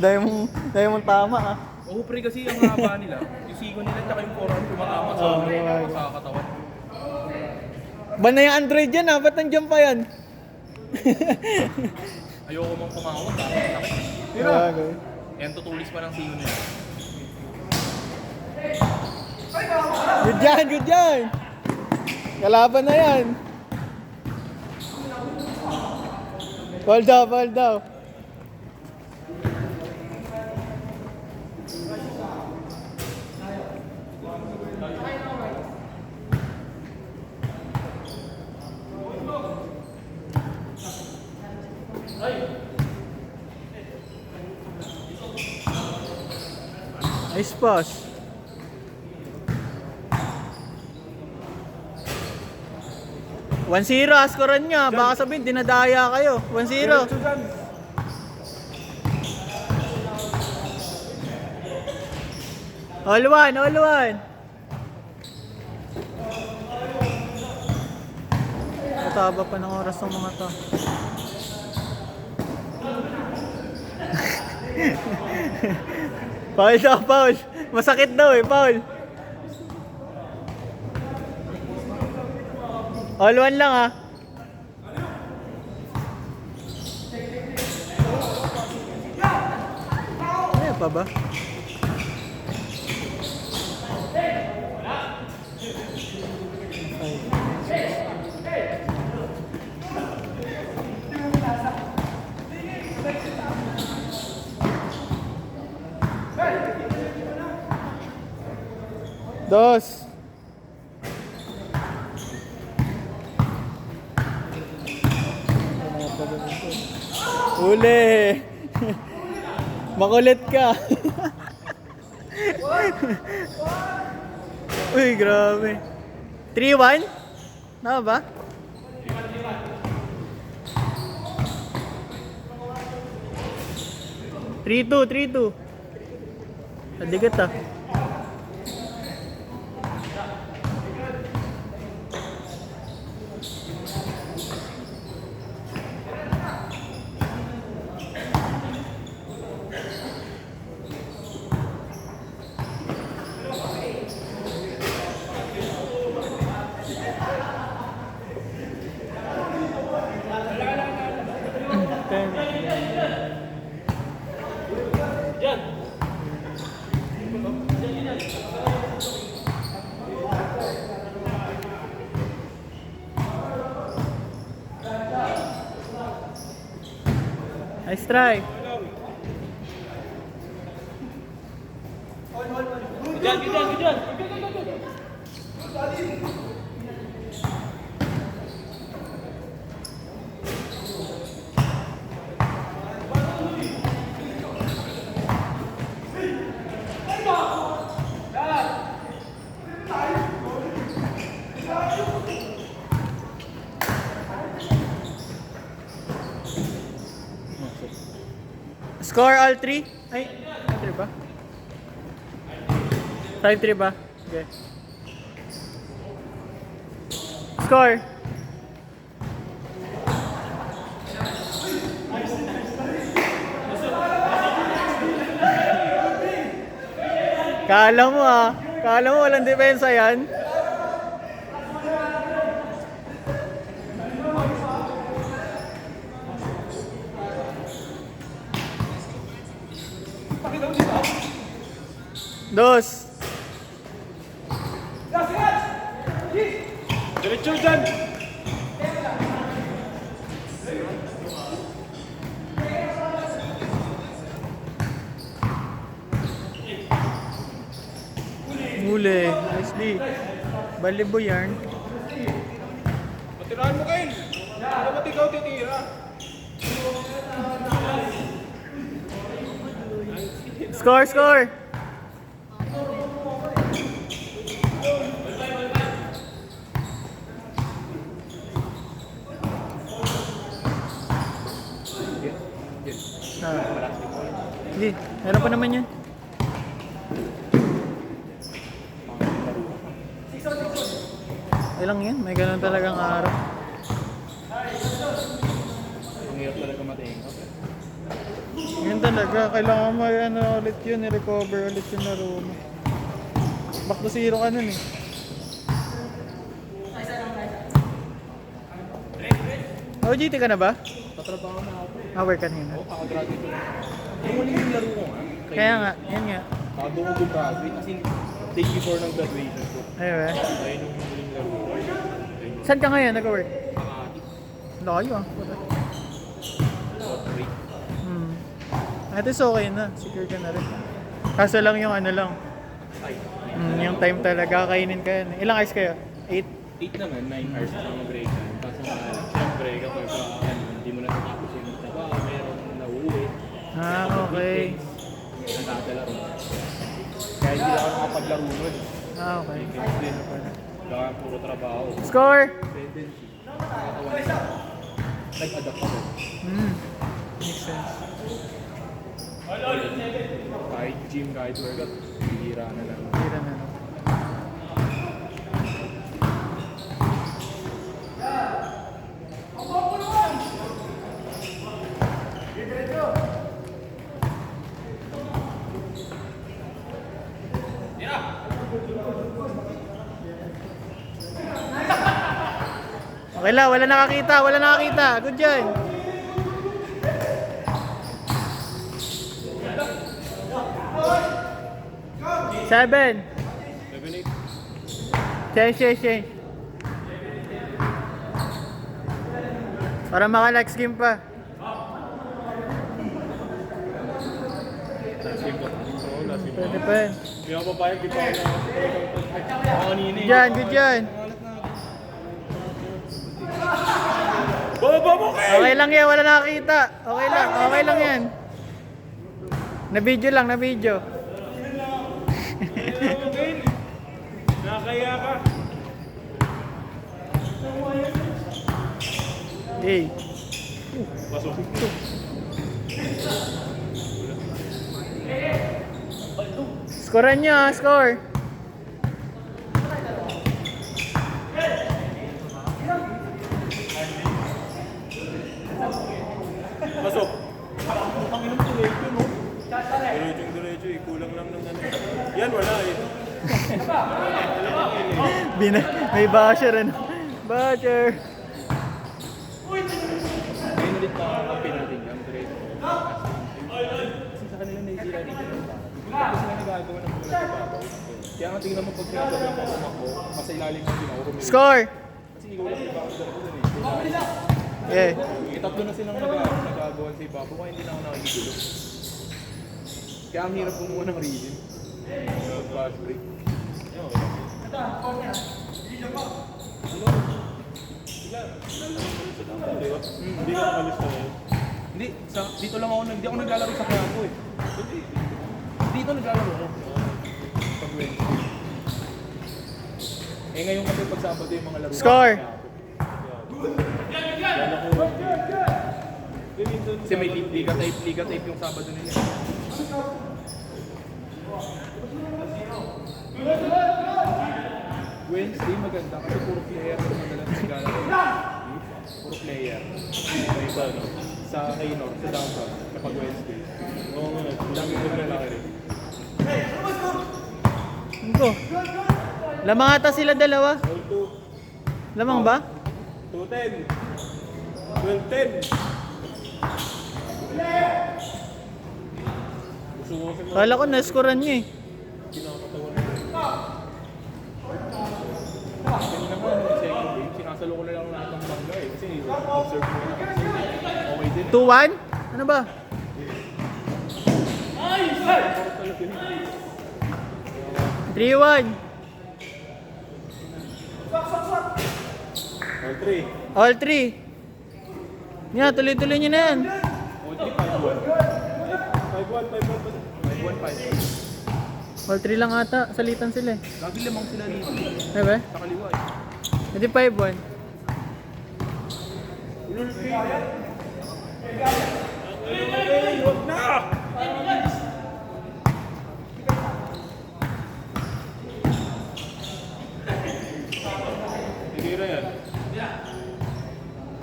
Dahil mong tama ah. Oo, pre, kasi ang haba nila, yung sigo nila tsaka yung forehand tumatama sa katawan. Ba na yung Android yan ah? Ba't nandiyan pa yan? Ayoko mong pumawag, parang sakit. Okay. Yan, tutulis pa ng sigo nila. Good yan, good yan! Kalaban na yan! Ball daw, ball daw. Nice pass. One zero, askoran niya. Baka sabihin, dinadaya kayo. 1-0. All one, all one. Mataba pa ng oras ng mga to. Foul daw, foul. Masakit daw eh, foul. All one lang ah. Ano pa ba? Dos. Uli. Makulit ka. Uy, grabe. 3-1? Tama ba? 3-2, 3-2. Adigat ah. Nice try. Good job. Score all 3? Ay, 3 ba? 5-3 ba? Okay. Score. Kala mo ah. Kala mo walang depensa yan. Dos. Diretso dyan! Muli. Nicely. Balibo yarn. Patirahan mo kayo! Dapat ikaw titira! Score, score. Hindi, meron pa naman yan. Ilang yan, may ganun talagang araw. Ang hirap talaga matingin. Yun talaga, kailangan mo ano ulit yun, i-recover ulit yung laro mo. Back to zero ka nun eh. OJT ka na ba? Tatrabaho na ako. Work kanina. Oo, kakagraduate ko. Yung mali yung laro ko nga. Kaya nga, yan nga. Bago ko graduate kasi day before ng graduation ko. Ayun eh. Ayun yung muling laro ko. Saan ka ngayon nag-work? Makati. Layo ah. Wait. At least okay na, secure ka na rin. Kaso lang yung ano lang, yung time talaga, kainin ka yan. Ilang hours kayo? 8? 8 naman, 9 hours na mag-break ka. Kaso nga, siyempre, kapag hindi mo natatapos yung trabaho, meron nauuwi. Okay. Natatalaro. Kaya hindi ako nakapaglaro nun. Okay. Kasi kaya puro trabaho. Score! Tendency. Nakakawan na. Nag-adapt ako. Makes sense. Kahit gym, kahit workout, hihira na lang. Tira na lang. Okay lang, wala nakakita, wala nakakita. Good job. Seven. 7-8. Change. Para maka-next game pa. Last game ko. Oo, last game ko. Pwede pa yun. Hindi ako papayag, di pa ako ako kanina eh. Good dyan. Baba mo kayo! Okay lang yan, wala nakakita. Okay lang yan. Na-video lang, na-video. Nakakaya ka. Hey. Pasok. Scorean nyo ah, score. Pasok. Ang inom diretso, no? Diretso eh. Kulang lang ng ano. Yan, wala eh. May basher ano. Basher. Ngayon ulit na ang penalty niya, ang diretso. Kasi sa kanila naisira rin yung bago. Kasi sila nagagawa ng mga nagbabaw. Kaya nga tingnan mo pag sinagawa ng ako, mas ilalim ang ginawa ko. Score. Kasi ikaw lang iba ako sa Yeah. Tatlo na silang nagagawa sa iba. Kaya hindi na ako nakikigulo. Kaya ang hirap kumuha ng reason. Fast break. Hindi ka nakalis na yun. Hindi, dito lang ako, hindi ako naglalaro sa Quiapo eh. Dito naglalaro ako. Pag Wednesday. Eh ngayon kasi pag Sabado yung mga laro. Score. Kasi may liga type yung Sabado nila. Wednesday maganda kasi puro player yung madalas naglalaro. Puro player. May iba, no? Sa Kaynor, sa downtown, kapag Wednesday. Oo nga, ang dami ko lalaki rin. Ito. Lamang ata sila dalawa. All 2. Lamang ba? 2-10. 12-10. Gusto ko kasi Kala ko na-scorean nyo eh. kinakatawan na. Kanina ko ano yung second game, sinasalo ko na lang lahat ng mangga eh. Kasi observe ko na. Okay din. 2-1? Ano ba? Parang talaga yun. 3-1. All 3. All 3. Yan, tuloy-tuloy nyo na yan. All 3, 5-1. 5-1. All 3 lang ata. Salitan sila eh. Lagi lamang sila dito. Diba? Sa kaliwa eh. Hindi 5-1. Huwag na! Tira yan.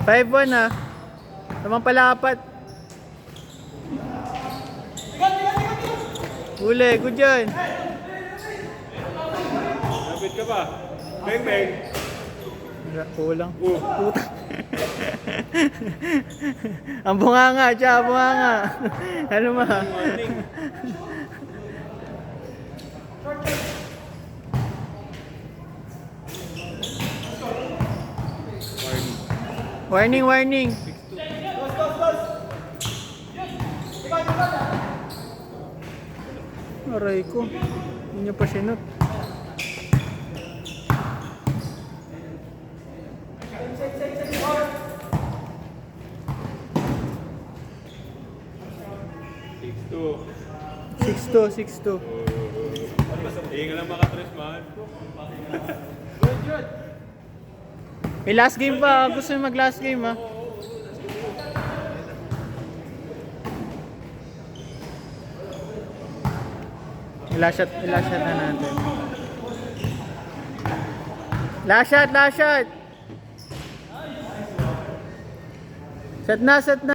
5-1 ah. Lamang pala 4. Uli, good dyan. Lapit ka pa. Beng, beng. Kulang. Oh. Puta. Ang bunganga, siya, bunganga. Ano ma? Warning. Warning, warning. Aray ko. Hindi niya pa sinot. Six, 6-2, 6-2. two. Hindi nga lang makatres, man. May last game pa. Gusto niyo mag last game ha? Last shot na natin. Last shot, last shot. Set na, set na.